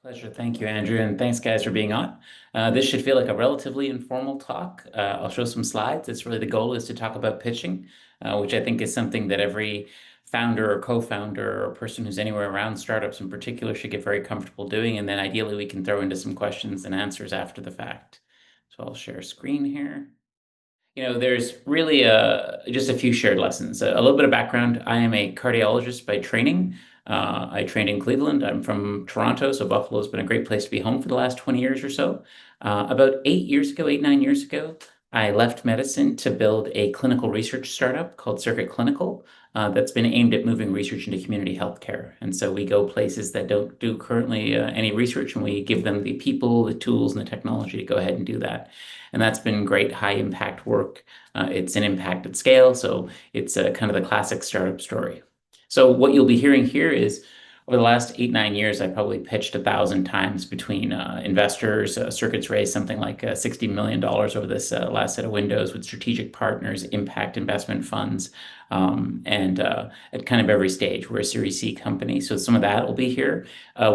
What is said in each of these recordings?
Pleasure. Thank you, Andrew. And thanks, guys, for being on. This should feel like a relatively informal talk. I'll show some slides. It's really the goal is to talk about pitching, which I think is something that every founder or co-founder or person who's anywhere around startups in particular should get very comfortable doing. And then ideally, we can throw into some questions and answers after the fact. So I'll share screen here. There's really just a few shared lessons. A little bit of background. I am a cardiologist by training. I trained in Cleveland. I'm from Toronto, so Buffalo's been a great place to be home for the last 20 years or so. About 8 years ago, 9 years ago, I left medicine to build a clinical research startup called Circuit Clinical that's been aimed at moving research into community healthcare. And so we go places that don't do currently any research, and we give them the people, the tools, and the technology to go ahead and do that. And that's been great high impact work. It's an impact at scale, so it's kind of the classic startup story. So what you'll be hearing here is over the last 8, 9 years, I probably pitched 1,000 times between investors. Circuits raised something like $60 million over this last set of windows with strategic partners, impact investment funds, and at kind of every stage. We're a Series C company, so some of that will be here.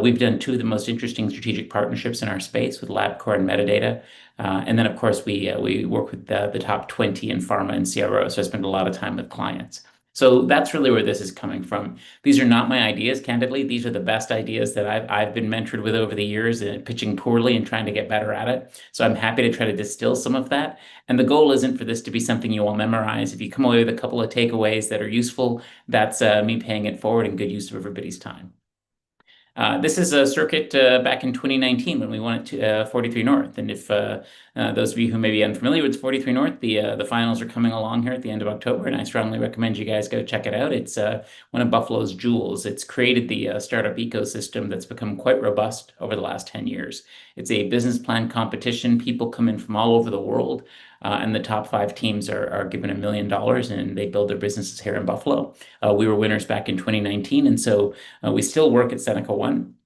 We've done two of the most interesting strategic partnerships in our space with LabCorp and Metadata. And then, of course, we work with the top 20 in pharma and CRO, so I spend a lot of time with clients. So that's really where this is coming from. These are not my ideas, candidly. These are the best ideas that I've been mentored with over the years, pitching poorly and trying to get better at it. So I'm happy to try to distill some of that. And the goal isn't for this to be something you all memorize. If you come away with a couple of takeaways that are useful, that's me paying it forward and good use of everybody's time. This is a circuit back in 2019 when we went to 43 North. And if those of you who may be unfamiliar with 43 North, the finals are coming along here at the end of October, and I strongly recommend you guys go check it out. It's one of Buffalo's jewels. It's created the startup ecosystem that's become quite robust over the last 10 years. It's a business plan competition. People come in from all over the world. And the top 5 teams are given $1 million and they build their businesses here in Buffalo. We were winners back in 2019, and so we still work at Seneca One.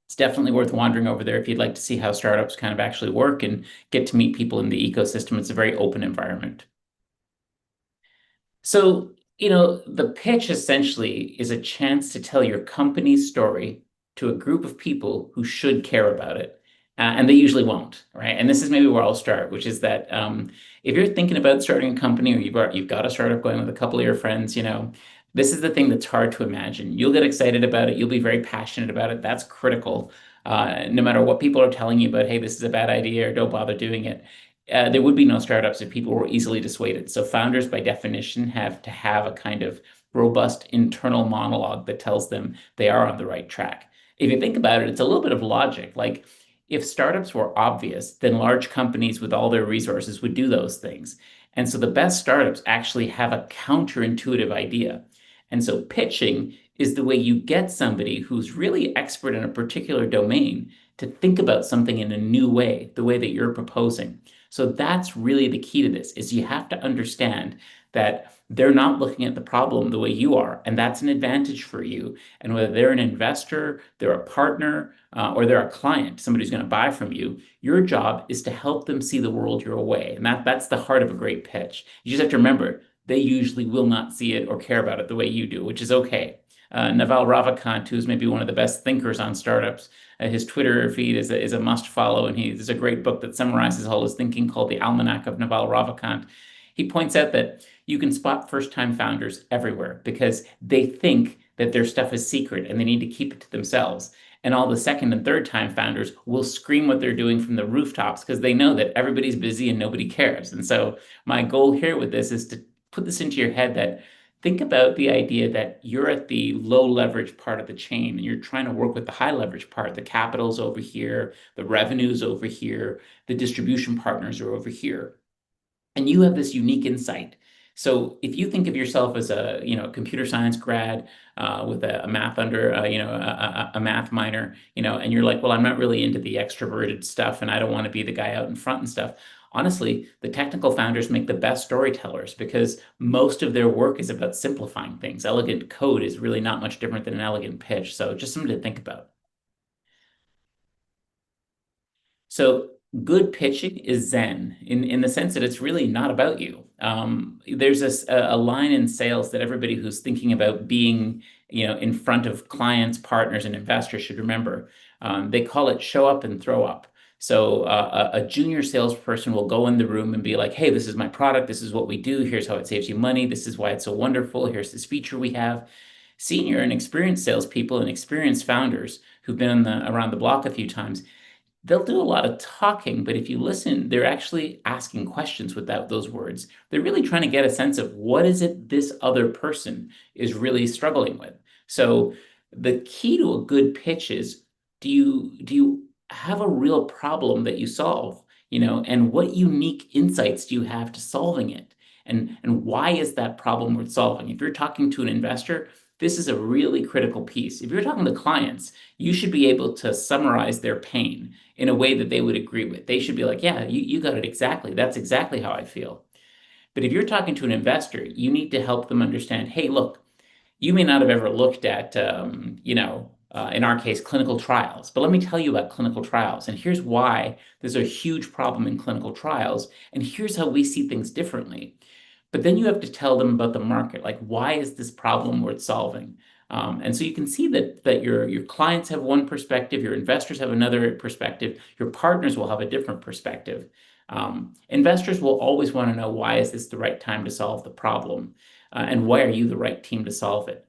It's definitely worth wandering over there if you'd like to see how startups kind of actually work and get to meet people in the ecosystem. It's a very open environment. So, the pitch essentially is a chance to tell your company's story to a group of people who should care about it. And they usually won't, right? And this is maybe where I'll start, which is that if you're thinking about starting a company or you've got a startup going with a couple of your friends, this is the thing that's hard to imagine. You'll get excited about it. You'll be very passionate about it. That's critical. No matter what people are telling you about, hey, this is a bad idea or don't bother doing it. There would be no startups if people were easily dissuaded. So founders, by definition, have to have a kind of robust internal monologue that tells them they are on the right track. If you think about it, it's a little bit of logic. Like if startups were obvious, then large companies with all their resources would do those things. And so the best startups actually have a counterintuitive idea. And so pitching is the way you get somebody who's really expert in a particular domain to think about something in a new way, the way that you're proposing. So that's really the key to this, is you have to understand that they're not looking at the problem the way you are, and that's an advantage for you. And whether they're an investor, they're a partner, or they're a client, somebody who's going to buy from you, your job is to help them see the world your way. And that's the heart of a great pitch. You just have to remember, they usually will not see it or care about it the way you do, which is okay. Naval Ravikant, who's maybe one of the best thinkers on startups, his Twitter feed is a must follow, and there's a great book that summarizes all his thinking called The Almanac of Naval Ravikant. He points out that you can spot first-time founders everywhere because they think that their stuff is secret and they need to keep it to themselves. And all the second and third time founders will scream what they're doing from the rooftops because they know that everybody's busy and nobody cares. And so my goal here with this is to put this into your head that think about the idea that you're at the low leverage part of the chain and you're trying to work with the high leverage part. The capital's over here, the revenue's over here, the distribution partners are over here. And you have this unique insight. So if you think of yourself as a computer science grad with a math a math minor, and you're like, well, I'm not really into the extroverted stuff, and I don't want to be the guy out in front and stuff. Honestly, the technical founders make the best storytellers because most of their work is about simplifying things. Elegant code is really not much different than an elegant pitch. So just something to think about. So good pitching is Zen in the sense that it's really not about you. There's a line in sales that everybody who's thinking about being, in front of clients, partners, and investors should remember. They call it show up and throw up. So a junior salesperson will go in the room and be like, "Hey, this is my product. This is what we do. Here's how it saves you money. This is why it's so wonderful. Here's this feature we have." Senior and experienced salespeople and experienced founders who've been around the block a few times, they'll do a lot of talking, but if you listen, they're actually asking questions without those words. They're really trying to get a sense of what is it this other person is really struggling with. So the key to a good pitch is, do you have a real problem that you solve, and what unique insights do you have to solving it? And why is that problem worth solving? If you're talking to an investor, this is a really critical piece. If you're talking to clients, you should be able to summarize their pain in a way that they would agree with. They should be like, yeah, you got it exactly. That's exactly how I feel. But if you're talking to an investor, you need to help them understand, hey, look, you may not have ever looked at, in our case, clinical trials, but let me tell you about clinical trials. And here's why there's a huge problem in clinical trials. And here's how we see things differently. But then you have to tell them about the market, like why is this problem worth solving? And so you can see that your clients have one perspective, your investors have another perspective, your partners will have a different perspective. Investors will always want to know why is this the right time to solve the problem, and why are you the right team to solve it?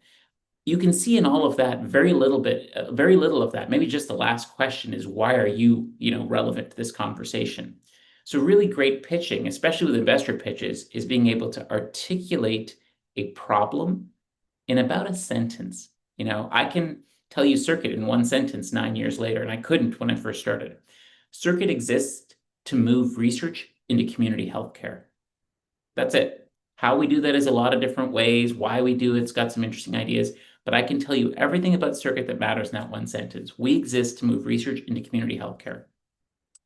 You can see in all of that very little of that. Maybe just the last question is why are you, relevant to this conversation? So really great pitching, especially with investor pitches, is being able to articulate a problem in about a sentence. I can tell you Circuit in one sentence 9 years later, and I couldn't when I first started. Circuit exists to move research into community healthcare. That's it. How we do that is a lot of different ways. Why we do it's got some interesting ideas, but I can tell you everything about Circuit that matters in that one sentence. We exist to move research into community healthcare.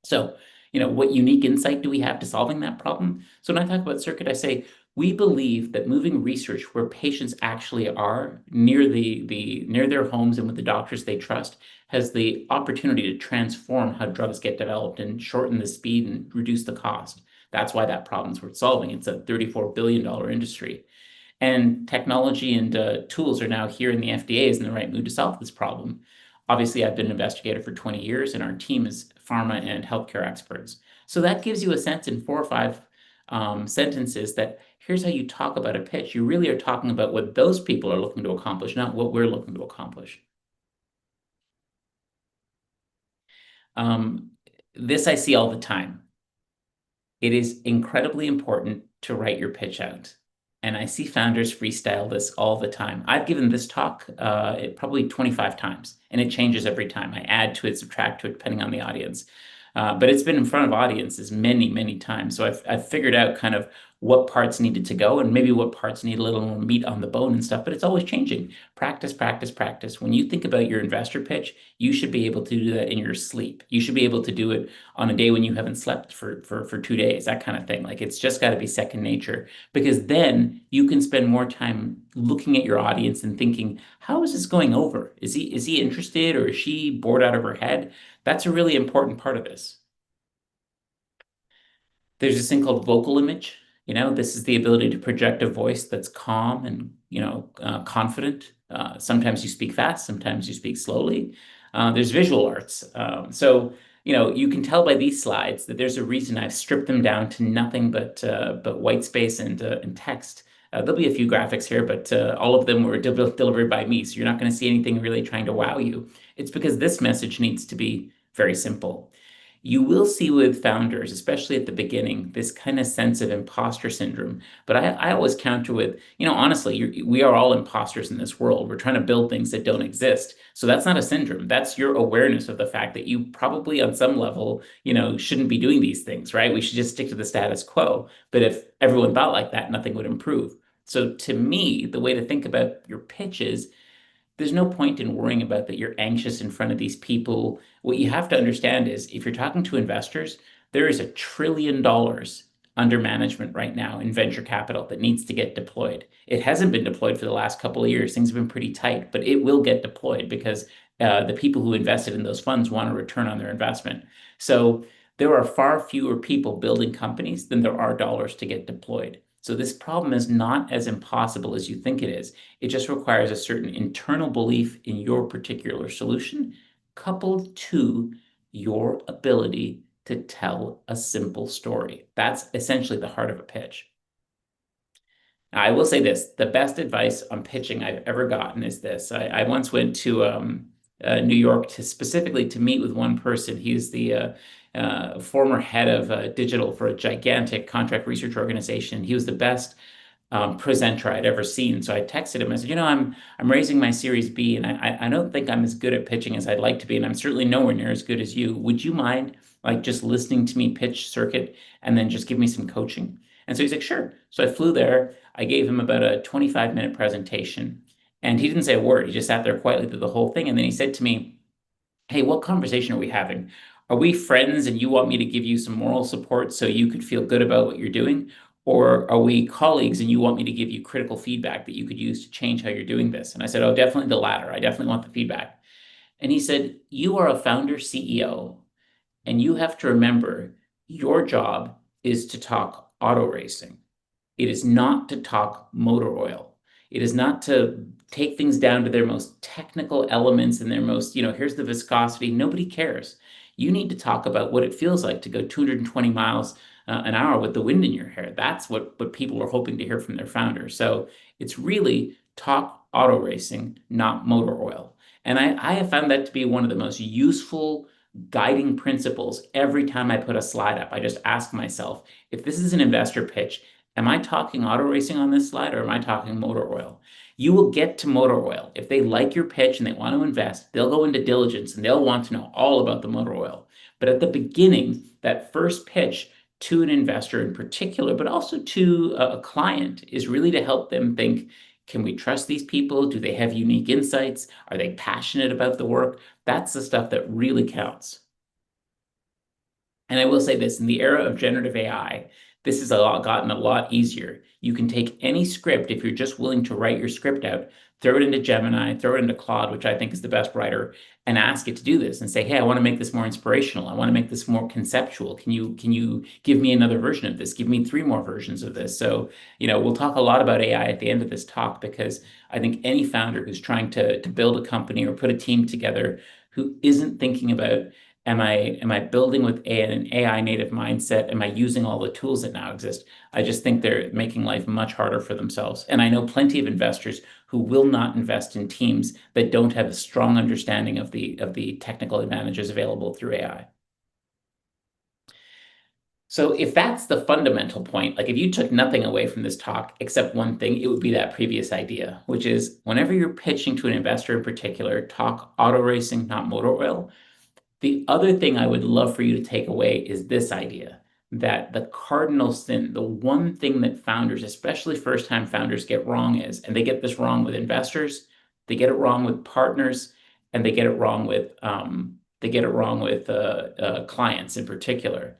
So, what unique insight do we have to solving that problem? So when I talk about Circuit, I say we believe that moving research where patients actually are near near their homes and with the doctors they trust has the opportunity to transform how drugs get developed and shorten the speed and reduce the cost. That's why that problem's worth solving. It's a $34 billion industry. And technology and tools are now here, and the FDA is in the right mood to solve this problem. Obviously, I've been an investigator for 20 years, and our team is pharma and healthcare experts. So that gives you a sense in 4 or 5 sentences that here's how you talk about a pitch. You really are talking about what those people are looking to accomplish, not what we're looking to accomplish. Um, this I see all the time. It is incredibly important to write your pitch out. And I see founders freestyle this all the time. I've given this talk probably 25 times, and it changes every time. I add to it, subtract to it, depending on the audience. But it's been in front of audiences many, many times. So I've figured out kind of what parts needed to go and maybe what parts need a little more meat on the bone and stuff, but it's always changing. Practice, practice, practice. When you think about your investor pitch, you should be able to do that in your sleep. You should be able to do it on a day when you haven't slept for 2 days, that kind of thing. Like it's just got to be second nature because then you can spend more time looking at your audience and thinking, how is this going over? Is he interested or is she bored out of her head? That's a really important part of this. There's this thing called vocal image. This is the ability to project a voice that's calm and, confident. Sometimes you speak fast, sometimes you speak slowly. There's visual arts. So, you can tell by these slides that there's a reason I've stripped them down to nothing but white space and text. There'll be a few graphics here, but all of them were delivered by me. So you're not going to see anything really trying to wow you. It's because this message needs to be very simple. You will see with founders, especially at the beginning, this kind of sense of imposter syndrome. But I always counter with, honestly, we are all imposters in this world. We're trying to build things that don't exist. So that's not a syndrome. That's your awareness of the fact that you probably on some level, shouldn't be doing these things, right? We should just stick to the status quo. But if everyone thought like that, nothing would improve. So to me, the way to think about your pitch is there's no point in worrying about that you're anxious in front of these people. What you have to understand is if you're talking to investors, there is $1 trillion under management right now in venture capital that needs to get deployed. It hasn't been deployed for the last couple of years. Things have been pretty tight, but it will get deployed because the people who invested in those funds want a return on their investment. So there are far fewer people building companies than there are dollars to get deployed. So this problem is not as impossible as you think it is. It just requires a certain internal belief in your particular solution coupled to your ability to tell a simple story. That's essentially the heart of a pitch. Now, I will say this, the best advice on pitching I've ever gotten is this. I once went to New York to specifically to meet with one person. He's the former head of digital for a gigantic contract research organization. He was the best presenter I'd ever seen. So I texted him. I said, I'm raising my Series B, and I don't think I'm as good at pitching as I'd like to be, and I'm certainly nowhere near as good as you. Would you mind like just listening to me pitch circuit and then just give me some coaching? And so he's like, sure. So I flew there. I gave him about a 25-minute presentation, and he didn't say a word. He just sat there quietly through the whole thing, and then he said to me, hey, what conversation are we having? Are we friends and you want me to give you some moral support so you could feel good about what you're doing? Or are we colleagues and you want me to give you critical feedback that you could use to change how you're doing this? And I said, oh, definitely the latter. I definitely want the feedback. And he said, you are a founder CEO and you have to remember your job is to talk auto racing. It is not to talk motor oil. It is not to take things down to their most technical elements and their most, here's the viscosity. Nobody cares. You need to talk about what it feels like to go 220 miles an hour with the wind in your hair. That's what people are hoping to hear from their founder. So it's really talk auto racing, not motor oil. And I have found that to be one of the most useful guiding principles every time I put a slide up. I just ask myself, if this is an investor pitch, am I talking auto racing on this slide or am I talking motor oil? You will get to motor oil. If they like your pitch and they want to invest, they'll go into diligence and they'll want to know all about the motor oil. But at the beginning, that first pitch to an investor in particular, but also to a client, is really to help them think, can we trust these people? Do they have unique insights? Are they passionate about the work? That's the stuff that really counts. And I will say this, in the era of generative AI, this has gotten a lot easier. You can take any script, if you're just willing to write your script out, throw it into Gemini, throw it into Claude, which I think is the best writer, and ask it to do this and say, hey, I want to make this more inspirational. I want to make this more conceptual. Can you give me another version of this? Give me three more versions of this. So, we'll talk a lot about AI at the end of this talk because I think any founder who's trying to build a company or put a team together who isn't thinking about, am I building with an AI native mindset? Am I using all the tools that now exist? I just think they're making life much harder for themselves. And I know plenty of investors who will not invest in teams that don't have a strong understanding of the technical advantages available through AI. So if that's the fundamental point, like if you took nothing away from this talk except one thing, it would be that previous idea, which is whenever you're pitching to an investor in particular, talk auto racing, not motor oil. The other thing I would love for you to take away is this idea that the cardinal sin, the one thing that founders, especially first-time founders, get wrong is, and they get this wrong with investors, they get it wrong with partners, and they get it wrong with clients in particular.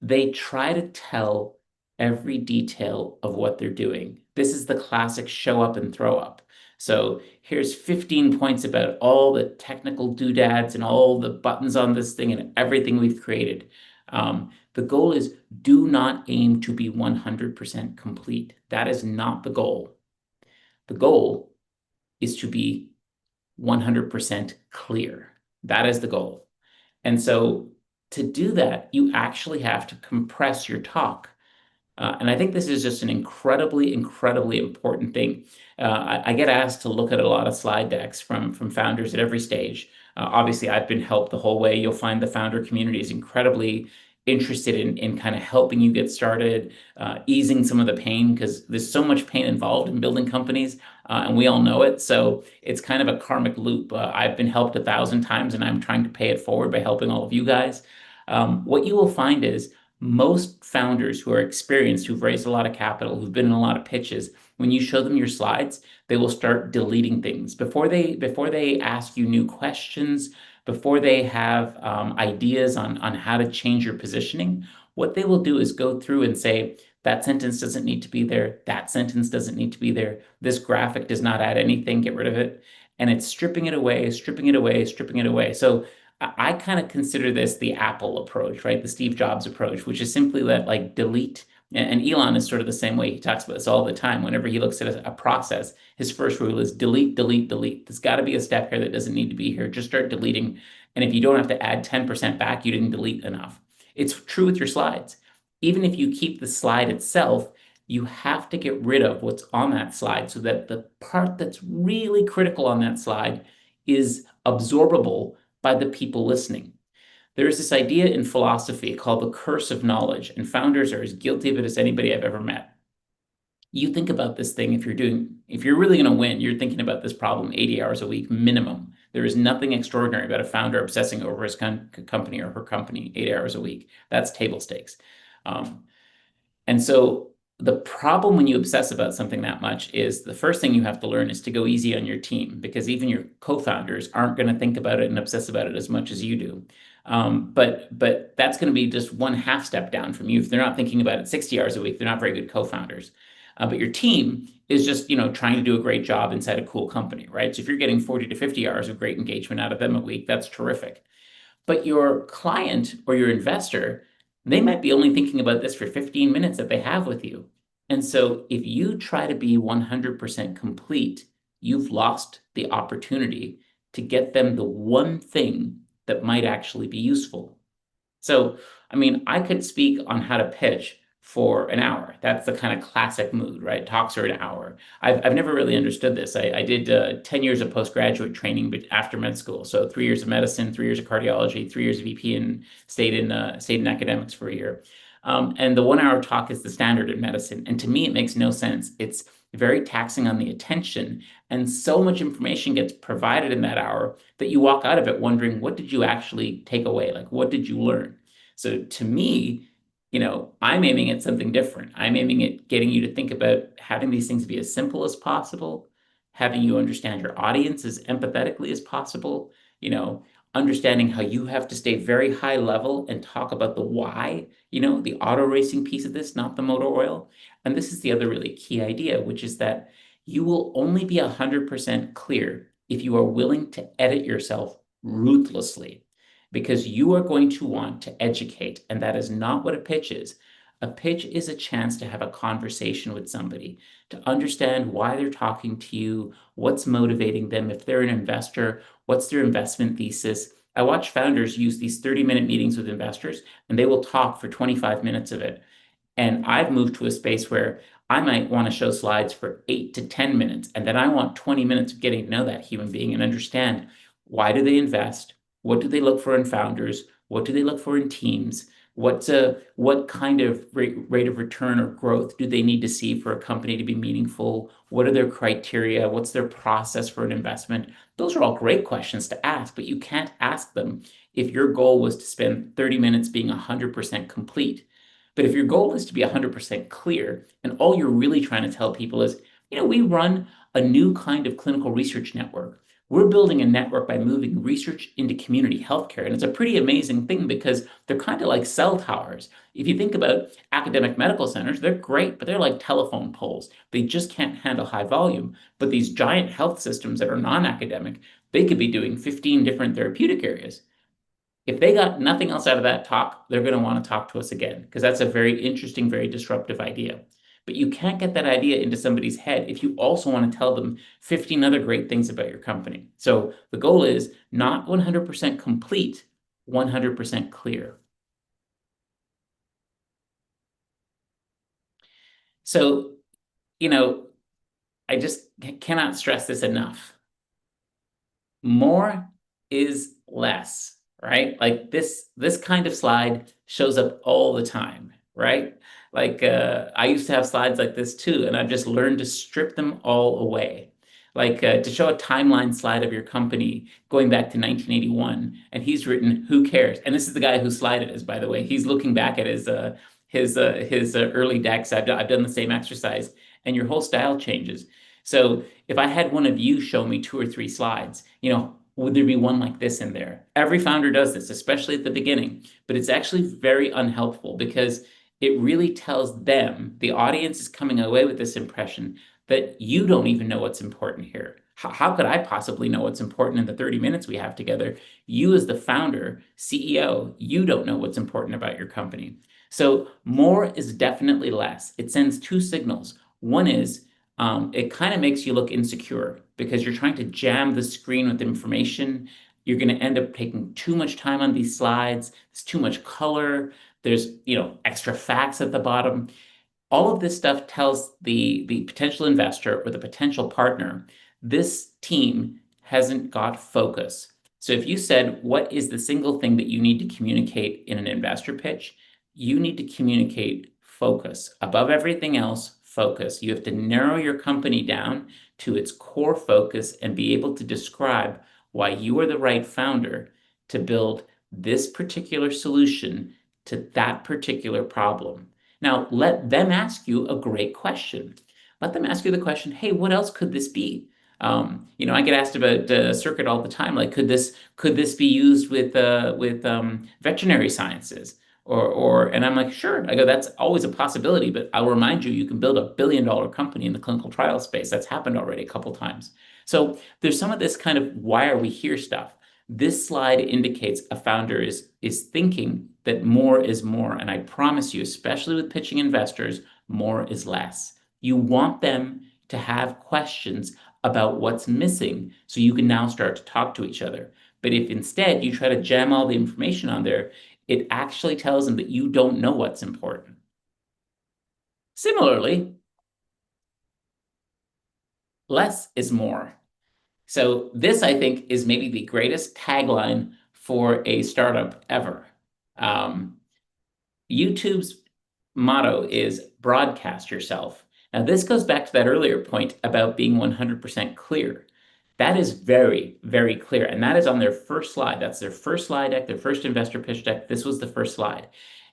They try to tell every detail of what they're doing. This is the classic show up and throw up. So here's 15 points about all the technical doodads and all the buttons on this thing and everything we've created. The goal is do not aim to be 100% complete. That is not the goal. The goal is to be 100% clear. That is the goal. And so to do that, you actually have to compress your talk. And I think this is just an incredibly, incredibly important thing. I get asked to look at a lot of slide decks from founders at every stage. Obviously, I've been helped the whole way. You'll find the founder community is incredibly interested in kind of helping you get started, easing some of the pain, because there's so much pain involved in building companies, and we all know it. So it's kind of a karmic loop. I've been helped 1,000 times, and I'm trying to pay it forward by helping all of you guys. What you will find is most founders who are experienced, who've raised a lot of capital, who've been in a lot of pitches, when you show them your slides, they will start deleting things before they ask you new questions, before they have ideas on how to change your positioning. What they will do is go through and say, that sentence doesn't need to be there. That sentence doesn't need to be there. This graphic does not add anything. Get rid of it. And it's stripping it away, stripping it away, stripping it away. So I kind of consider this the Apple approach, right? The Steve Jobs approach, which is simply that like delete, And Elon is sort of the same way. He talks about this all the time. Whenever he looks at a process, his first rule is delete, delete, delete. There's got to be a step here that doesn't need to be here. Just start deleting. And if you don't have to add 10% back, you didn't delete enough. It's true with your slides. Even if you keep the slide itself, you have to get rid of what's on that slide so that the part that's really critical on that slide is absorbable by the people listening. There is this idea in philosophy called the curse of knowledge, and founders are as guilty of it as anybody I've ever met. You think about this thing if you're really going to win, you're thinking about this problem 80 hours a week minimum. There is nothing extraordinary about a founder obsessing over his company or her company 8 hours a week. That's table stakes. Um, and so the problem when you obsess about something that much is the first thing you have to learn is to go easy on your team because even your co-founders aren't going to think about it and obsess about it as much as you do. But that's going to be just one half step down from you. If they're not thinking about it 60 hours a week, they're not very good co-founders. But your team is just, trying to do a great job inside a cool company, right? So if you're getting 40 to 50 hours of great engagement out of them a week, that's terrific. But your client or your investor, they might be only thinking about this for 15 minutes that they have with you. And so if you try to be 100% complete, you've lost the opportunity to get them the one thing that might actually be useful. So, I mean, I could speak on how to pitch for an hour. That's the kind of classic mood, right? Talks are an hour. I've never really understood this. I did 10 years of postgraduate training after med school. So 3 years of medicine, 3 years of cardiology, 3 years of EP, and stayed in academics for a year. And the 1 hour talk is the standard in medicine. And to me, it makes no sense. It's very taxing on the attention. And so much information gets provided in that hour that you walk out of it wondering, what did you actually take away? Like, what did you learn? So to me, I'm aiming at something different. I'm aiming at getting you to think about having these things be as simple as possible, having you understand your audience as empathetically as possible, understanding how you have to stay very high level and talk about the why, the auto racing piece of this, not the motor oil. And this is the other really key idea, which is that you will only be 100% clear if you are willing to edit yourself ruthlessly because you are going to want to educate, and that is not what a pitch is. A pitch is a chance to have a conversation with somebody, to understand why they're talking to you, what's motivating them. If they're an investor, what's their investment thesis? I watch founders use these 30-minute meetings with investors, and they will talk for 25 minutes of it. And I've moved to a space where I might want to show slides for 8 to 10 minutes, and then I want 20 minutes of getting to know that human being and understand why do they invest? What do they look for in founders? What do they look for in teams? What kind of rate of return or growth do they need to see for a company to be meaningful? What are their criteria? What's their process for an investment? Those are all great questions to ask, but you can't ask them if your goal was to spend 30 minutes being 100% complete. But if your goal is to be 100% clear, and all you're really trying to tell people is, we run a new kind of clinical research network. We're building a network by moving research into community healthcare. And it's a pretty amazing thing because they're kind of like cell towers. If you think about academic medical centers, they're great, but they're like telephone poles. They just can't handle high volume. But these giant health systems that are non-academic, they could be doing 15 different therapeutic areas. If they got nothing else out of that talk, they're going to want to talk to us again because that's a very interesting, very disruptive idea. But you can't get that idea into somebody's head if you also want to tell them 15 other great things about your company. So the goal is not 100% complete, 100% clear. So, I just cannot stress this enough. More is less, right? Like this kind of slide shows up all the time, right? Like I used to have slides like this too, and I've just learned to strip them all away. Like to show a timeline slide of your company going back to 1981, and he's written "Who cares?" And this is the guy whose slide it is, by the way. He's looking back at his early decks. I've done the same exercise, and your whole style changes. So if I had one of you show me 2 or 3 slides, would there be one like this in there? Every founder does this, especially at the beginning, but it's actually very unhelpful because it really tells them, the audience is coming away with this impression that you don't even know what's important here. How could I possibly know what's important in the 30 minutes we have together? You as the founder, CEO, you don't know what's important about your company. So more is definitely less. It sends two signals. One is it kind of makes you look insecure because you're trying to jam the screen with information. You're going to end up taking too much time on these slides. There's too much color. There's, extra facts at the bottom. All of this stuff tells the potential investor or the potential partner, this team hasn't got focus. So if you said, what is the single thing that you need to communicate in an investor pitch? You need to communicate focus. Above everything else, focus. You have to narrow your company down to its core focus and be able to describe why you are the right founder to build this particular solution to that particular problem. Now, let them ask you a great question. Let them ask you the question, hey, what else could this be? I get asked about circuit all the time. Like, could this be used with veterinary sciences? And I'm like, sure. I go, that's always a possibility, but I'll remind you, you can build $1 billion company in the clinical trial space. That's happened already a couple times. So there's some of this kind of why are we here stuff. This slide indicates a founder is thinking that more is more. And I promise you, especially with pitching investors, more is less. You want them to have questions about what's missing so you can now start to talk to each other. But if instead you try to jam all the information on there, it actually tells them that you don't know what's important. Similarly, less is more. So this, I think, is maybe the greatest tagline for a startup ever. Um, YouTube's motto is broadcast yourself. Now, this goes back to that earlier point about being 100% clear. That is very, very clear. And that is on their first slide. That's their first slide deck, their first investor pitch deck. This was the first slide.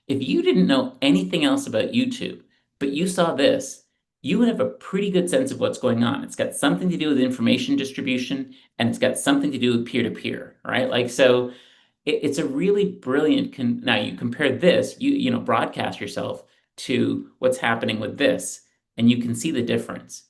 If you didn't know anything else about YouTube, but you saw this, you would have a pretty good sense of what's going on. It's got something to do with information distribution and it's got something to do with peer-to-peer, right? Like, so it's a really brilliant now you compare this, broadcast yourself to what's happening with this, and you can see the difference.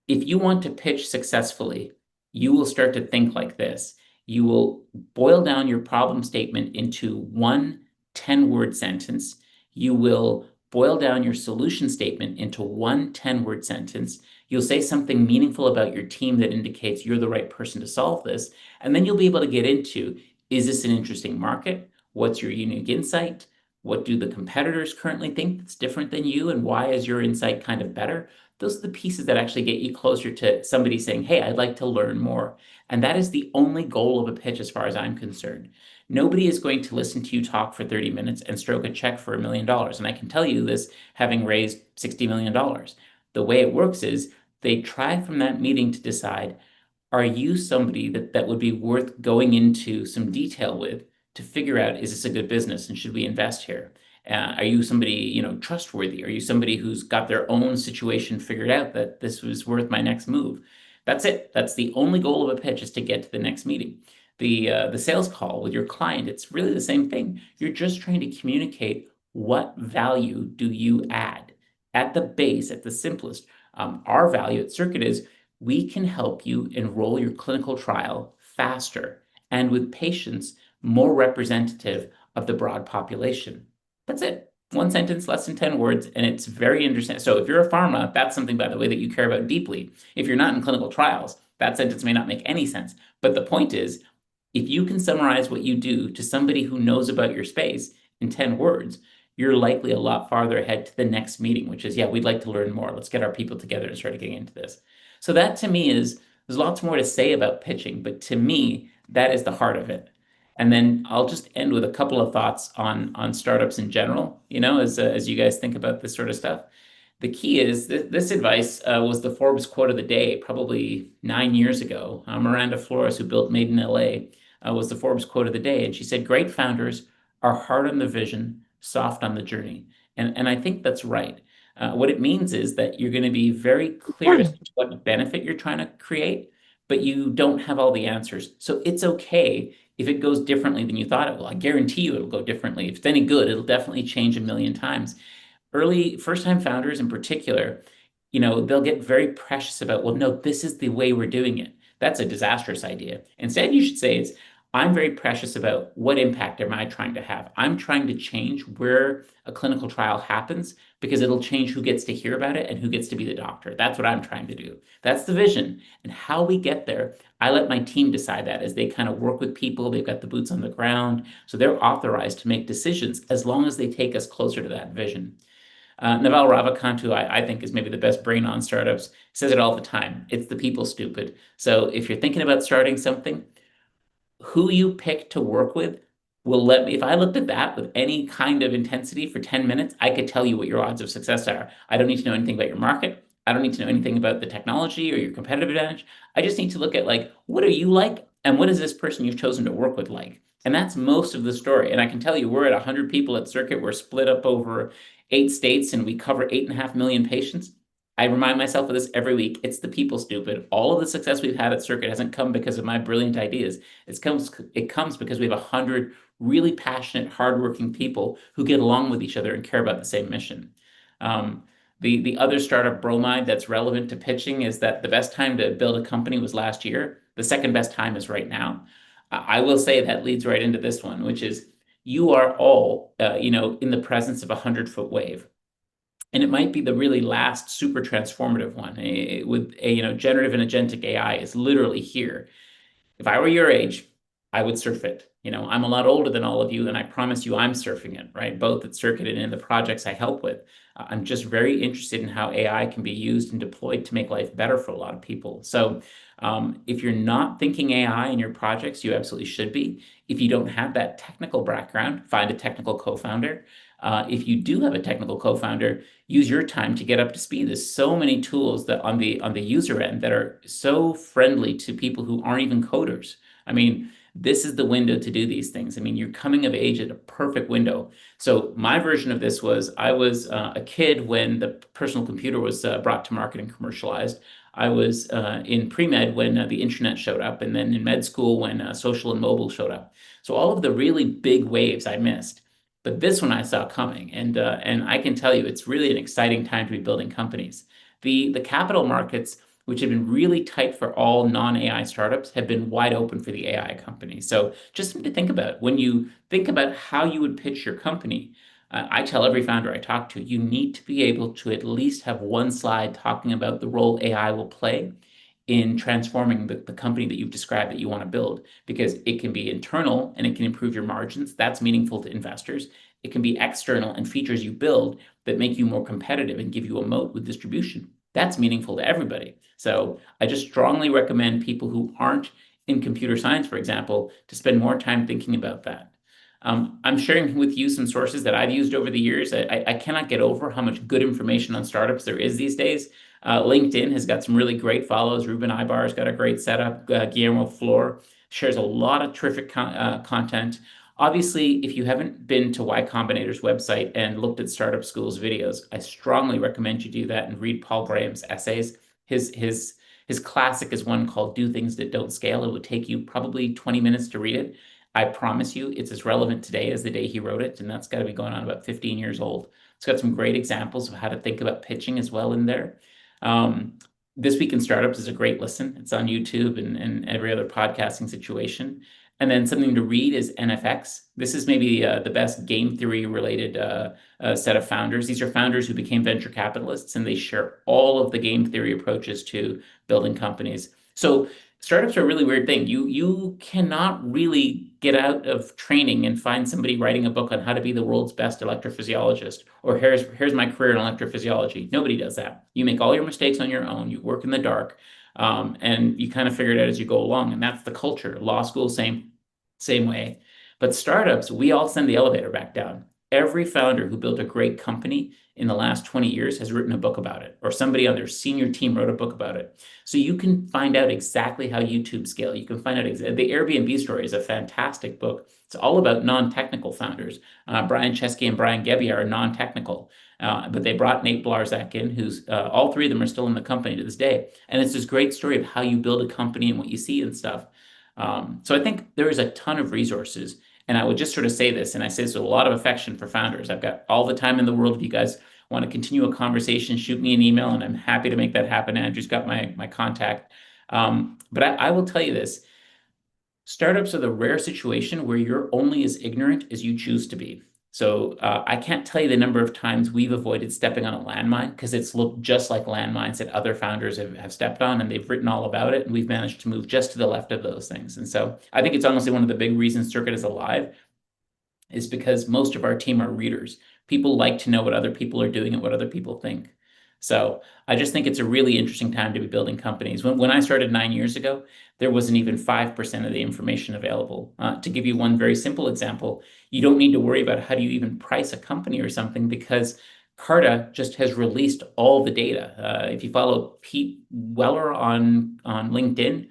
If you want to pitch successfully, you will start to think like this. You will boil down your problem statement into one 10-word sentence. You will boil down your solution statement into one 10-word sentence. You'll say something meaningful about your team that indicates you're the right person to solve this. And then you'll be able to get into, is this an interesting market? What's your unique insight? What do the competitors currently think that's different than you? And why is your insight kind of better? Those are the pieces that actually get you closer to somebody saying, hey, I'd like to learn more. And that is the only goal of a pitch as far as I'm concerned. Nobody is going to listen to you talk for 30 minutes and stroke a check for $1 million. And I can tell you this having raised $60 million. The way it works is they try from that meeting to decide, are you somebody that would be worth going into some detail with to figure out, is this a good business and should we invest here? Are you somebody, trustworthy? Are you somebody who's got their own situation figured out that this was worth my next move? That's it. That's the only goal of a pitch, is to get to the next meeting. The sales call with your client, it's really the same thing. You're just trying to communicate, what value do you add? At the base, at the simplest, our value at Circuit is we can help you enroll your clinical trial faster and with patients more representative of the broad population. That's it. One sentence, less than 10 words, and it's very interesting. So if you're a pharma, that's something, by the way, that you care about deeply. If you're not in clinical trials, that sentence may not make any sense. But the point is, if you can summarize what you do to somebody who knows about your space in 10 words, you're likely a lot farther ahead to the next meeting, which is, yeah, we'd like to learn more. Let's get our people together and start getting into this. So that to me is, there's lots more to say about pitching, but to me, that is the heart of it. And then I'll just end with a couple of thoughts on startups in general, as you guys think about this sort of stuff. The key is this advice was the Forbes quote of the day probably 9 years ago. Miranda Flores, who built Made in LA, was the Forbes quote of the day. And she said, great founders are hard on the vision, soft on the journey. And I think that's right. What it means is that you're going to be very clear as to what benefit you're trying to create, but you don't have all the answers. So it's okay if it goes differently than you thought it will. I guarantee you it'll go differently. If it's any good, it'll definitely change a million times. Early first-time founders in particular, they'll get very precious about, well, no, this is the way we're doing it. That's a disastrous idea. Instead, you should say, I'm very precious about what impact am I trying to have. I'm trying to change where a clinical trial happens because it'll change who gets to hear about it and who gets to be the doctor. That's what I'm trying to do. That's the vision. And how we get there, I let my team decide that as they kind of work with people. They've got the boots on the ground. So they're authorized to make decisions as long as they take us closer to that vision. Naval Ravikant, who I think is maybe the best brain on startups, says it all the time. It's the people, stupid. So if you're thinking about starting something, who you pick to work with will let me, if I looked at that with any kind of intensity for 10 minutes, I could tell you what your odds of success are. I don't need to know anything about your market. I don't need to know anything about the technology or your competitive advantage. I just need to look at like, what are you like? And what is this person you've chosen to work with like? And that's most of the story. And I can tell you, we're at 100 people at Circuit. We're split up over 8 states and we cover 8.5 million patients. I remind myself of this every week. It's the people, stupid. All of the success we've had at Circuit hasn't come because of my brilliant ideas. It comes because we have 100 really passionate, hardworking people who get along with each other and care about the same mission. Um, the other startup bromide that's relevant to pitching is that the best time to build a company was last year. The second best time is right now. I will say that leads right into this one, which is you are all, in the presence of a 100-foot wave. And it might be the really last super transformative one. With generative and agentic AI is literally here. If I were your age, I would surf it. I'm a lot older than all of you, and I promise you I'm surfing it, right? Both at Circuit and in the projects I help with. I'm just very interested in how AI can be used and deployed to make life better for a lot of people. So, if you're not thinking AI in your projects, you absolutely should be. If you don't have that technical background, find a technical co-founder. If you do have a technical co-founder, use your time to get up to speed. There's so many tools that on the user end that are so friendly to people who aren't even coders. I mean, this is the window to do these things. I mean, you're coming of age at a perfect window. So my version of this was I was a kid when the personal computer was brought to market and commercialized. I was in pre-med when the internet showed up, and then in med school when social and mobile showed up. So all of the really big waves I missed. But this one I saw coming, and I can tell you it's really an exciting time to be building companies. The capital markets, which have been really tight for all non-AI startups, have been wide open for the AI companies. So just something to think about when you think about how you would pitch your company. I tell every founder I talk to, you need to be able to at least have one slide talking about the role AI will play in transforming the company that you've described that you want to build, because it can be internal and it can improve your margins. That's meaningful to investors. It can be external and features you build that make you more competitive and give you a moat with distribution. That's meaningful to everybody. So I just strongly recommend people who aren't in computer science, for example, to spend more time thinking about that. I'm sharing with you some sources that I've used over the years. I cannot get over how much good information on startups there is these days. LinkedIn has got some really great follows. Ruben Ibar's got a great setup. Guillermo Flor shares a lot of terrific content. Obviously, if you haven't been to Y Combinator's website and looked at Startup School's videos, I strongly recommend you do that and read Paul Graham's essays. His classic is one called Do Things That Don't Scale. It would take you probably 20 minutes to read it. I promise you it's as relevant today as the day he wrote it, and that's got to be going on about 15 years old. It's got some great examples of how to think about pitching as well in there. Um, this Week in Startups is a great listen. It's on YouTube and every other podcasting situation. And then something to read is NFX. This is maybe the best game theory related set of founders. These are founders who became venture capitalists, and they share all of the game theory approaches to building companies. So startups are a really weird thing. You cannot really get out of training and find somebody writing a book on how to be the world's best electrophysiologist, or here's my career in electrophysiology. Nobody does that. You make all your mistakes on your own. You work in the dark, and you kind of figure it out as you go along. And that's the culture. Law school, same way. But startups, we all send the elevator back down. Every founder who built a great company in the last 20 years has written a book about it, or somebody on their senior team wrote a book about it. So you can find out exactly how YouTube scale. You can find out the Airbnb story is a fantastic book. It's all about non-technical founders. Brian Chesky and Brian Gebbia are non-technical, but they brought Nate Blarzak in, who's all three of them are still in the company to this day. And it's this great story of how you build a company and what you see and stuff. So I think there is a ton of resources. And I would just sort of say this, and I say this with a lot of affection for founders. I've got all the time in the world. If you guys want to continue a conversation, shoot me an email, and I'm happy to make that happen. Andrew's got my contact. But I will tell you this. Startups are the rare situation where you're only as ignorant as you choose to be. So I can't tell you the number of times we've avoided stepping on a landmine because it's looked just like landmines that other founders have stepped on, and they've written all about it, and we've managed to move just to the left of those things. And so I think it's honestly one of the big reasons Circuit is alive is because most of our team are readers. People like to know what other people are doing and what other people think. So I just think it's a really interesting time to be building companies. When I started 9 years ago, there wasn't even 5% of the information available. To give you one very simple example, you don't need to worry about how do you even price a company or something because Carta just has released all the data. If you follow Pete Weller on LinkedIn,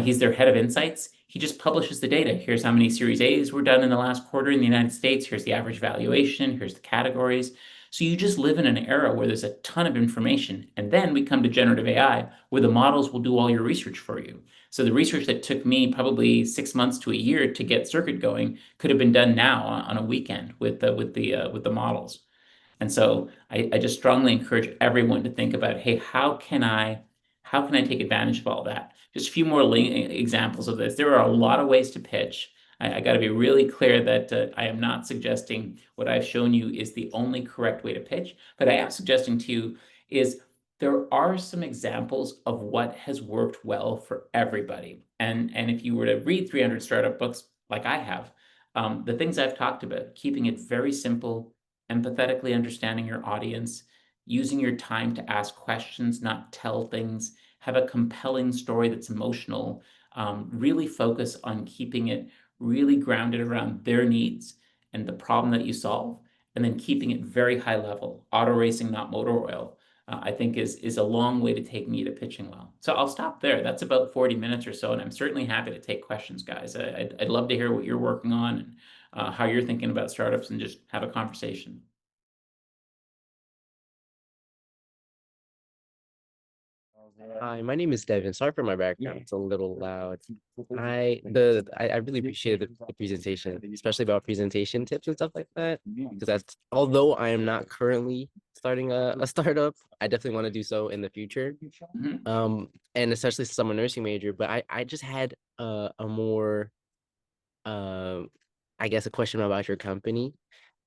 he's their head of insights. He just publishes the data. Here's how many Series A's were done in the last quarter in the United States. Here's the average valuation. Here's the categories. So you just live in an era where there's a ton of information. And then we come to generative AI, where the models will do all your research for you. So the research that took me probably 6 months to a year to get Circuit going could have been done now on a weekend with the models. And so I just strongly encourage everyone to think about, hey, how can I take advantage of all that? Just a few more examples of this. There are a lot of ways to pitch. I got to be really clear that I am not suggesting what I've shown you is the only correct way to pitch, but I am suggesting to you is there are some examples of what has worked well for everybody. And if you were to read 300 startup books like I have, the things I've talked about, keeping it very simple, empathetically understanding your audience, using your time to ask questions, not tell things, have a compelling story that's emotional, really focus on keeping it really grounded around their needs and the problem that you solve, and then keeping it very high level. Auto racing, not motor oil, I think is a long way to take me to pitching well. So I'll stop there. That's about 40 minutes or so, and I'm certainly happy to take questions, guys. I'd love to hear what you're working on and how you're thinking about startups and just have a conversation. Hi, my name is Devin. Sorry for my background. It's a little loud. I really appreciated the presentation, especially about presentation tips and stuff like that. Because that's although I am not currently starting a startup, I definitely want to do so in the future. Mhm. And especially since I'm a nursing major, but I just had a more I guess a question about your company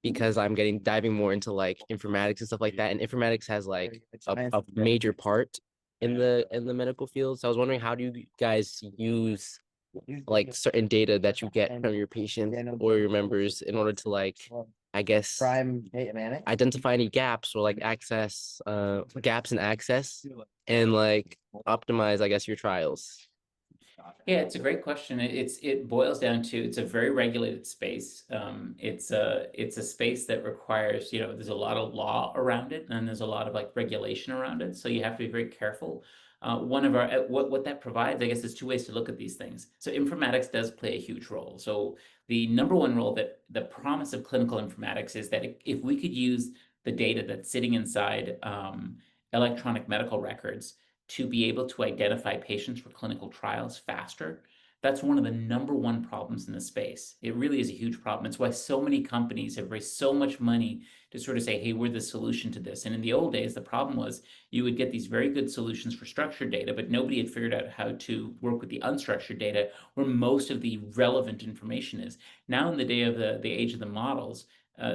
because I'm getting diving more into like informatics and stuff like that. And informatics has like a major part in the medical field. So I was wondering, how do you guys use like certain data that you get from your patients or your members in order to like, I guess, identify any gaps or like access gaps in access and like optimize, I guess, your trials? Yeah, it's a great question. It boils down to it's a very regulated space. It's a space that requires, there's a lot of law around it and there's a lot of like regulation around it. So you have to be very careful. One of our what that provides, I guess, is two ways to look at these things. So informatics does play a huge role. So the number one role that the promise of clinical informatics is that if we could use the data that's sitting inside electronic medical records to be able to identify patients for clinical trials faster. That's one of the number one problems in the space. It really is a huge problem. It's why so many companies have raised so much money to sort of say, hey, we're the solution to this. And in the old days, the problem was you would get these very good solutions for structured data, but nobody had figured out how to work with the unstructured data where most of the relevant information is. Now, in the day of the age of the models,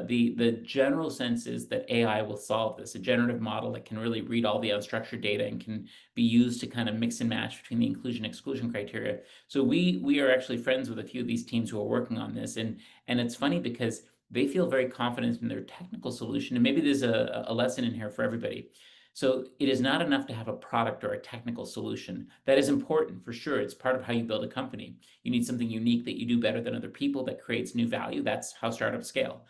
the general sense is that AI will solve this. A generative model that can really read all the unstructured data and can be used to kind of mix and match between the inclusion exclusion criteria. So we are actually friends with a few of these teams who are working on this, and it's funny because they feel very confident in their technical solution, and maybe there's a lesson in here for everybody. So it is not enough to have a product or a technical solution. That is important for sure. It's part of how you build a company. You need something unique that you do better than other people that creates new value. That's how startups scale.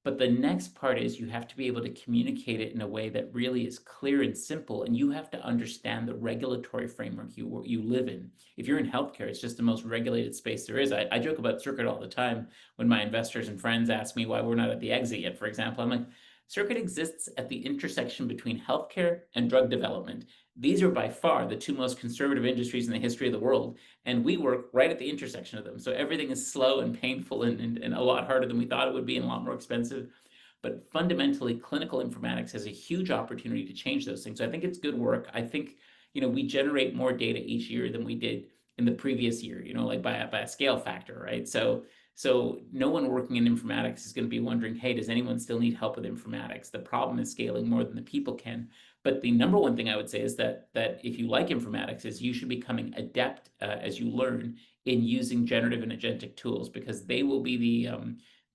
But the next part is you have to be able to communicate it in a way that really is clear and simple, and you have to understand the regulatory framework you live in. If you're in healthcare, it's just the most regulated space there is. I joke about Circuit all the time when my investors and friends ask me why we're not at the exit yet, for example. I'm like, Circuit exists at the intersection between healthcare and drug development. These are by far the two most conservative industries in the history of the world, and we work right at the intersection of them. So everything is slow and painful and a lot harder than we thought it would be and a lot more expensive. But fundamentally, clinical informatics has a huge opportunity to change those things. So I think it's good work. I think we generate more data each year than we did in the previous year, like by a scale factor, right? So no one working in informatics is going to be wondering, hey, does anyone still need help with informatics? The problem is scaling more than the people can. But the number one thing I would say is that if you like informatics, is you should be becoming adept as you learn in using generative and agentic tools, because they will be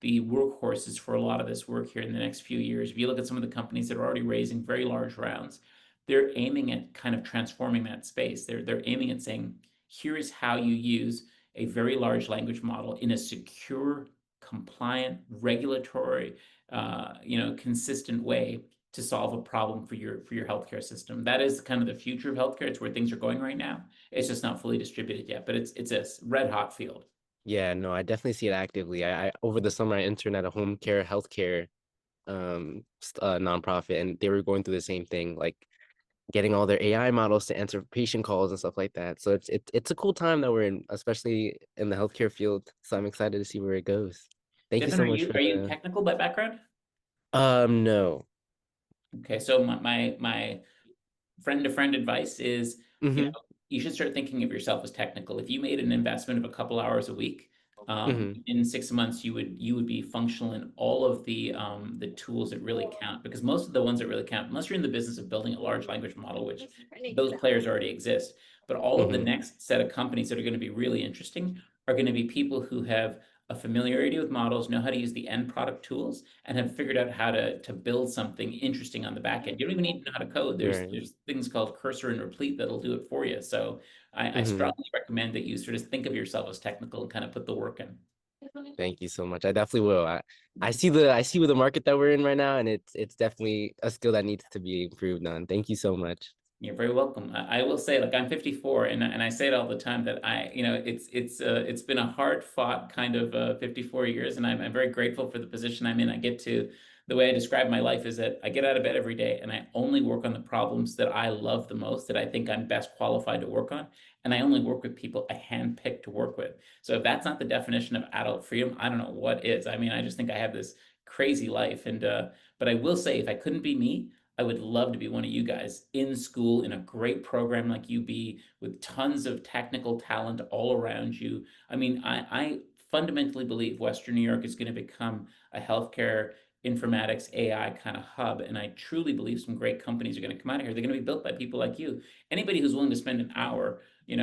the workhorses for a lot of this work here in the next few years. If you look at some of the companies that are already raising very large rounds, they're aiming at kind of transforming that space. They're aiming at saying, here is how you use a very large language model in a secure, compliant, regulatory, consistent way to solve a problem for your healthcare system. That is kind of the future of healthcare. It's where things are going right now. It's just not fully distributed yet, but it's a red hot field. Yeah, no, I definitely see it actively. I over the summer I interned at a home care healthcare nonprofit, and they were going through the same thing, like getting all their AI models to answer patient calls and stuff like that. So it's a cool time that we're in, especially in the healthcare field. So I'm excited to see where it goes. Thank you Stefan, so are much you for are you the technical by background? no. Okay, so my friend to friend advice is, Mm-hmm. you should start thinking of yourself as technical. If you made an investment of a couple hours a week, Mm-hmm. in 6 months you would be functional in all of the tools that really count. Because most of the ones that really count, unless you're in the business of building a large language model, which those players already exist, but all of the Mm-hmm. next set of companies that are going to be really interesting are going to be people who have a familiarity with models, know how to use the end product tools, and have figured out how to build something interesting on the back end. You don't even need to know how to code. There's Right. there's things called cursor and replete that'll do it for you. So I Mm-hmm. strongly recommend that you sort of think of yourself as technical and kind of put the work in. Thank you so much. I definitely will. I see the market that we're in right now, and it's definitely a skill that needs to be improved on. Thank you so much. You're very welcome. I will say, like, I'm 54, and I say it all the time that it's been a hard fought kind of 54 years, and I'm very grateful for the position I'm in. I get to The way I describe my life is that I get out of bed every day and I only work on the problems that I love the most, that I think I'm best qualified to work on, and I only work with people I handpick to work with. So if that's not the definition of adult freedom, I don't know what is. I mean, I just think I have this crazy life, and but I will say, if I couldn't be me, I would love to be one of you guys in school in a great program like UB with tons of technical talent all around you. I mean, I fundamentally believe Western New York is going to become a healthcare informatics AI kind of hub. And I truly believe some great companies are going to come out of here. They're going to be built by people like you. Anybody who's willing to spend an hour, in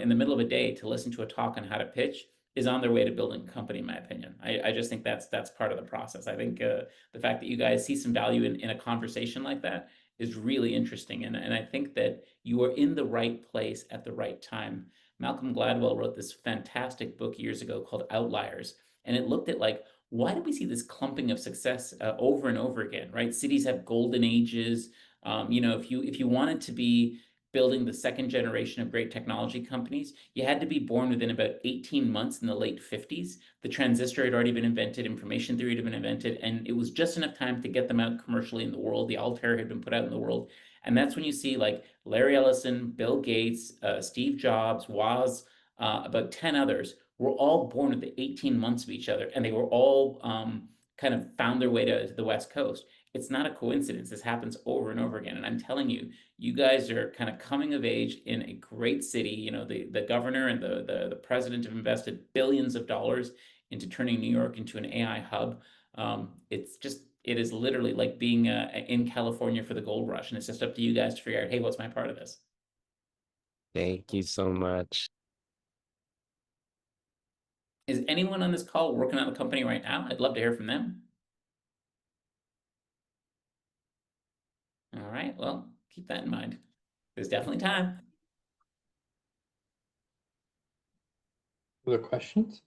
the middle of a day to listen to a talk on how to pitch is on their way to building a company, in my opinion. I just think that's part of the process. I think the fact that you guys see some value in a conversation like that is really interesting. And I think that you are in the right place at the right time. Malcolm Gladwell wrote this fantastic book years ago called Outliers. And it looked at, like, why do we see this clumping of success over and over again, right? Cities have golden ages. If you wanted to be building the second generation of great technology companies, you had to be born within about 18 months in the late 50s. The transistor had already been invented, information theory had been invented, and it was just enough time to get them out commercially in the world. The Altair had been put out in the world. And that's when you see, like, Larry Ellison, Bill Gates, Steve Jobs, Woz, about 10 others were all born within 18 months of each other, and they were all kind of found their way to the West Coast. It's not a coincidence. This happens over and over again. And I'm telling you, you guys are kind of coming of age in a great city. The governor and the president have invested billions of dollars into turning New York into an AI hub. It is literally like being in California for the gold rush. And it's just up to you guys to figure out, hey, what's my part of this? Thank you so much. Is anyone on this call working on the company right now? I'd love to hear from them. All right, well, keep that in mind. There's definitely time. Other questions?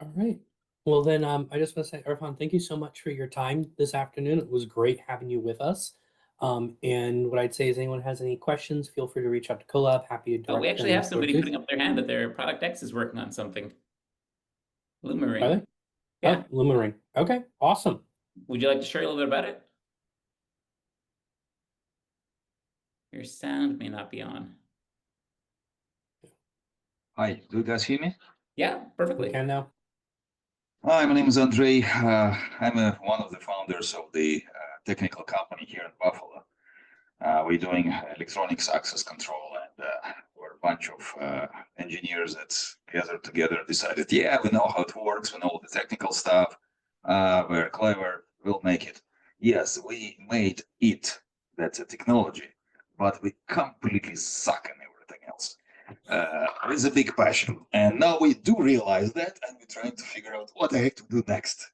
All right. Well, then, I just want to say, Irfan, thank you so much for your time this afternoon. It was great having you with us. And what I'd say is, anyone has any questions, feel free to reach out to CoLab. Happy to Oh, we direct actually them have towards somebody you. putting up their hand that their product X is working on something. Are Lumarine. they? Yeah. Oh, Lumarine. Okay, awesome. Would you like to share a little bit about it? Your sound may not be on. Hi, do you guys hear me? Yeah, We perfectly. can now. Hi, my name is Andre. I'm one of the founders of the technical company here in Buffalo. We're doing electronics access control, and we're a bunch of engineers that gathered together, decided, yeah, we know how it works, we know the technical stuff, we're clever, we'll make it. Yes, we made it. That's a technology, but we completely suck in everything else. With a big passion, and now we do realize that, and we're trying to figure out what the heck to do next.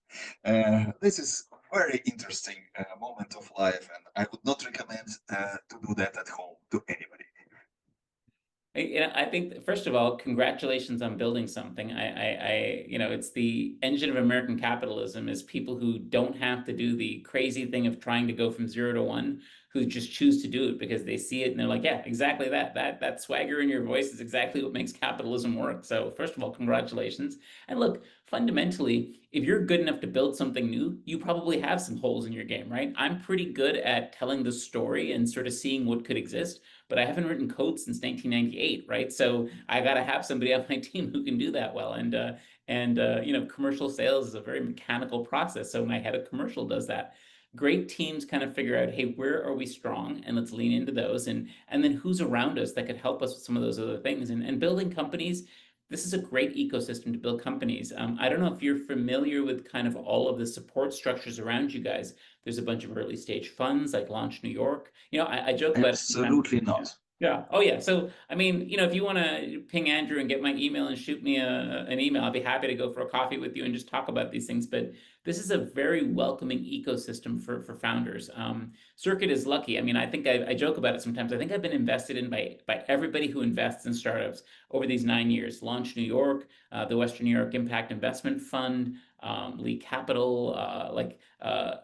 This is a very interesting moment of life, and I would not recommend to do that at home to anybody. I think first of all, congratulations on building something. It's the engine of American capitalism is people who don't have to do the crazy thing of trying to go from 0 to 1, who just choose to do it because they see it and they're like, yeah, exactly that. That swagger in your voice is exactly what makes capitalism work. So first of all, congratulations. And look, fundamentally, if you're good enough to build something new, you probably have some holes in your game, right? I'm pretty good at telling the story and sort of seeing what could exist, but I haven't written code since 1998, right? So I got to have somebody on my team who can do that well. Commercial sales is a very mechanical process. So my head of commercial does that. Great teams kind of figure out, hey, where are we strong? And let's lean into those. And then who's around us that could help us with some of those other things. And building companies, this is a great ecosystem to build companies. I don't know if you're familiar with kind of all of the support structures around you guys. There's a bunch of early stage funds like Launch New York. I joke about it sometimes. Absolutely not. Yeah. Oh, yeah. So, I mean, if you want to ping Andrew and get my email and shoot me an email, I'll be happy to go for a coffee with you and just talk about these things. But this is a very welcoming ecosystem for founders. Circuit is lucky. I mean, I think I joke about it sometimes. I think I've been invested in by everybody who invests in startups over these 9 years. Launch New York, the Western New York Impact Investment Fund, Lee Capital,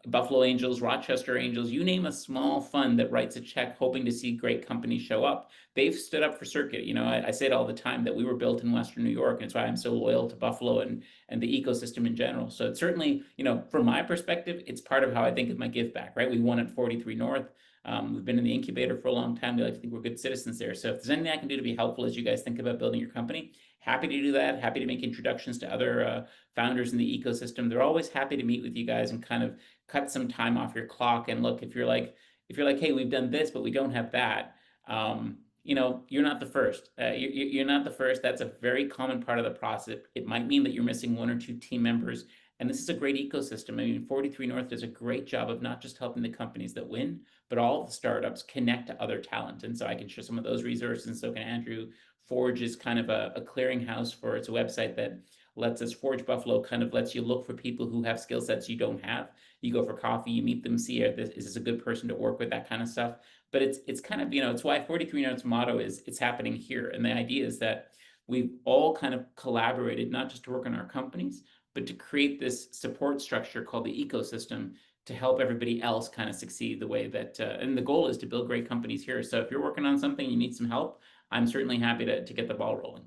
Buffalo Angels, Rochester Angels, you name a small fund that writes a check hoping to see great companies show up. They've stood up for Circuit. I say it all the time that we were built in Western New York, and it's why I'm so loyal to Buffalo and the ecosystem in general. So it's certainly, from my perspective, it's part of how I think of my give back, right? We won at 43 North. We've been in the incubator for a long time. We like to think we're good citizens there. So if there's anything I can do to be helpful as you guys think about building your company, happy to do that. Happy to make introductions to other founders in the ecosystem. They're always happy to meet with you guys and kind of cut some time off your clock. And look, if you're like, hey, we've done this, but we don't have that, you're not the first. You're not the first. That's a very common part of the process. It might mean that you're missing 1 or 2 team members. And this is a great ecosystem. I mean, 43 North does a great job of not just helping the companies that win, but all the startups connect to other talent. And so I can share some of those resources, and so can Andrew. Forge is kind of a clearinghouse for it's a website that lets us, Forge Buffalo kind of lets you look for people who have skill sets you don't have. You go for coffee, you meet them, see is this a good person to work with, that kind of stuff. But it's kind of, it's why 43 Notes motto is it's happening here. And the idea is that we've all kind of collaborated, not just to work on our companies, but to create this support structure called the ecosystem to help everybody else kind of succeed the way that, and the goal is to build great companies here. So if you're working on something, you need some help, I'm certainly happy to get the ball rolling.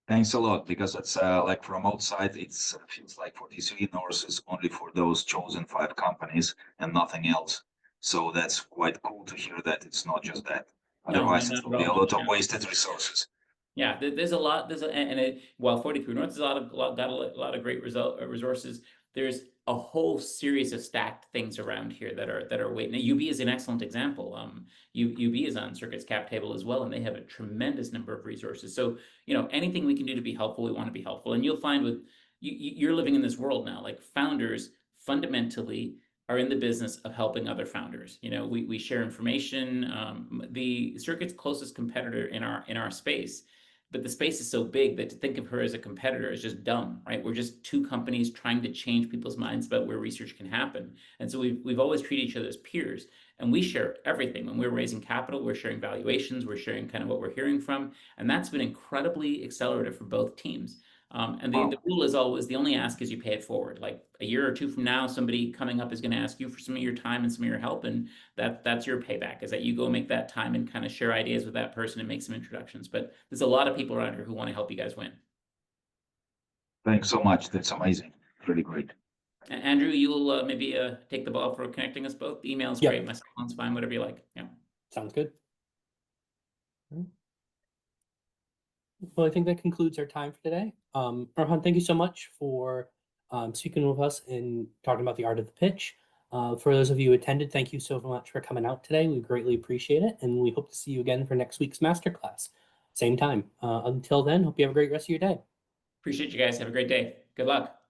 Thanks a lot, because it's like from outside, it feels like 43 North is only for those chosen 5 companies and nothing else. So that's quite cool to hear that it's not just that. Otherwise, it will be a lot of wasted resources. Yeah, there's a lot. While 43 North is got a lot of great resources, there's a whole series of stacked things around here that are waiting. Now, UB is an excellent example. UB is on Circuit's cap table as well, and they have a tremendous number of resources. So anything we can do to be helpful, we want to be helpful. And you'll find with you're living in this world now. Like founders fundamentally are in the business of helping other founders. We share information. The Circuit's closest competitor in our space. But the space is so big that to think of her as a competitor is just dumb, right? We're just 2 companies trying to change people's minds about where research can happen. And so we've always treated each other as peers, and we share everything. When we're raising capital, we're sharing valuations, we're sharing kind of what we're hearing from, and that's been incredibly accelerative for both teams. And the rule is always, the only ask is you pay it forward. Like a year or 2 from now, somebody coming up is going to ask you for some of your time and some of your help, and that's your payback, is that you go make that time and kind of share ideas with that person and make some introductions. But there's a lot of people around here who want to help you guys win. Thanks so much. That's amazing. Really great. Andrew, you'll maybe take the ball for connecting us both. Email's great, my cell phone's fine, whatever you like. Yeah. Sounds good. Well, I think that concludes our time for today. Irfan, thank you so much for speaking with us and talking about the art of the pitch. For those of you who attended, thank you so much for coming out today. We greatly appreciate it, and we hope to see you again for next week's masterclass. Same time. Until then, hope you have a great rest of your day. Appreciate you guys. Have a great day. Good luck.